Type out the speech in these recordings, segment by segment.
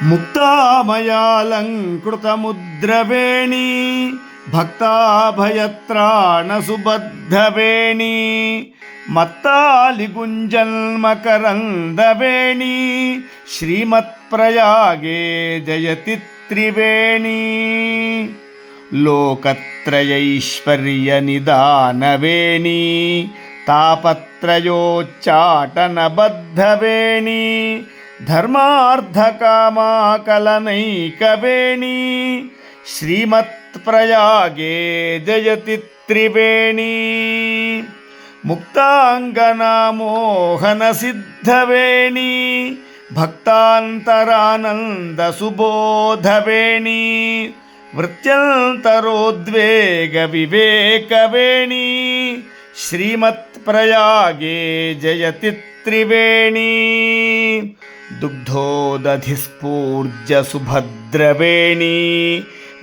ముక్తామయాలంకృతముద్రవేణీ భక్తాభయత్రాణసుబద్ధవేణీ మత్తాలిగుంజన్మకరందవేణీ శ్రీమత్ప్రయాగే జయతి త్రివేణీ లోకత్రయైశ్వర్యనిదానవేణీ తాపత్రయోచ్చాటనబద్ధవేణీ ధర్మార్థకామాకలనైకవేణీ శ్రీమత్ప్రయాగే జయతి త్రివేణీ ముక్తాంగనామోహనసిద్ధవేణీ భక్తాంతరానందసుబోధవేణీ వృత్యంతరోద్వేగవివేకవేణీ శ్రీమత్ప్రయాగే జయతి త్రివేణీ దుగ్ధోదధిస్ఫూర్జసుభద్రవేణీ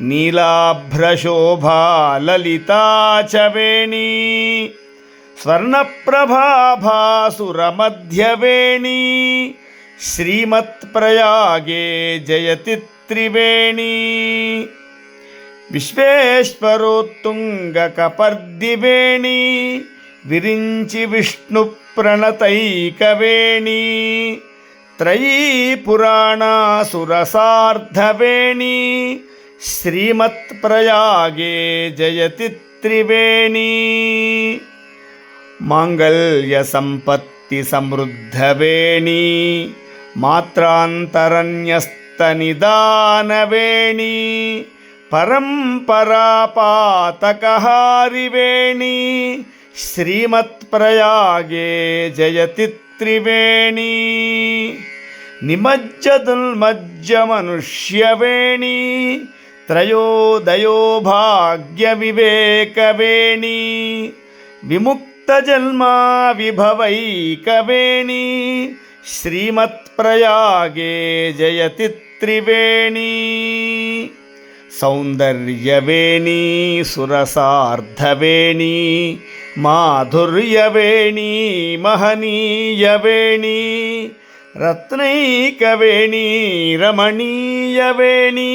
నీలాభ్రశోభాలలితా చ వేణీ స్వర్ణప్రభాభాసురమధ్యవేణీ శ్రీమత్ప్రయాగే జయతి త్రివేణీ విశ్వేశ్వరోత్తుంగకపర్దివేణీ విరించి విష్ణుప్రణతైకవేణీ త్రయీ పురాణాసురసార్ధవేణీ శ్రీమత్ప్రయాగే జయతి త్రివేణీ మాంగళ్యసంపత్తి సమృద్ధవేణీ మాత్రాంతరన్యస్తనిదానవేణీ పరంపరాపాతకహారివేణీ శ్రీమత్ప్రయాగే జయతి త్రివేణీ నిమజ్జదుల్మజ్జమనుష్యవేణీ త్రయోదయో భాగ్యవివేకవేణీ విముక్తజన్మా విభవైకవేణీ శ్రీమత్ప్రయాగే జయతి త్రివేణీ సౌందర్యవేణీ సురసార్ధవేణీ మాధుర్యవేణీ మహనీయవేణీ రత్నైకవేణీ రమణీయవేణీ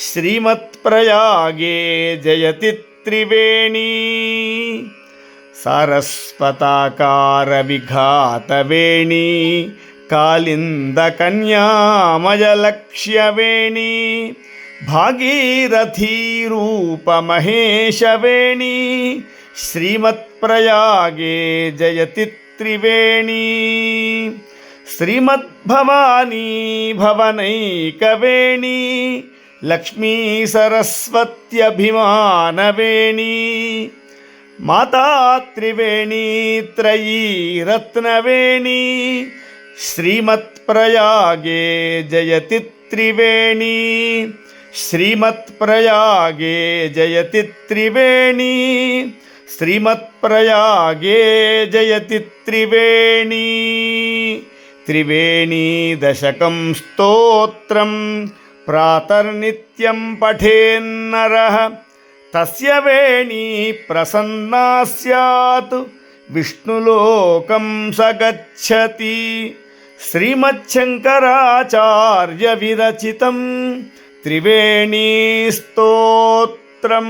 శ్రీమత్ప్రయాగే జయతి త్రివేణీ సారస్వతాకారవిఘాతవేణీ కాళిందకన్యామయలక్ష్యవేణీ భాగీరథీరూపమహేశవేణీ శ్రీమత్ప్రయాగే జయతి త్రివేణీ శ్రీమద్భవానీ భవనైకవేణీ లక్ష్మీ సరస్వత్యభిమానవేణీ మాతా త్రివేణీ త్రయీ రత్నవేణీ శ్రీమత్ప్రయాగే జయతి త్రివేణీ శ్రీమత్ప్రయాగే జయతి త్రివేణీ శ్రీమత్ప్రయాగే జయతి త్రివేణీ త్రివేణీ దశకం స్తోత్రం ప్రాతర్నిత్యం పఠేన్నరః తస్య వేణీ ప్రసన్నా స్యాత్ విష్ణులోకం స గచ్చతి శ్రీమచ్చంకరాచార్య విరచితం త్రివేణీ స్తోత్రం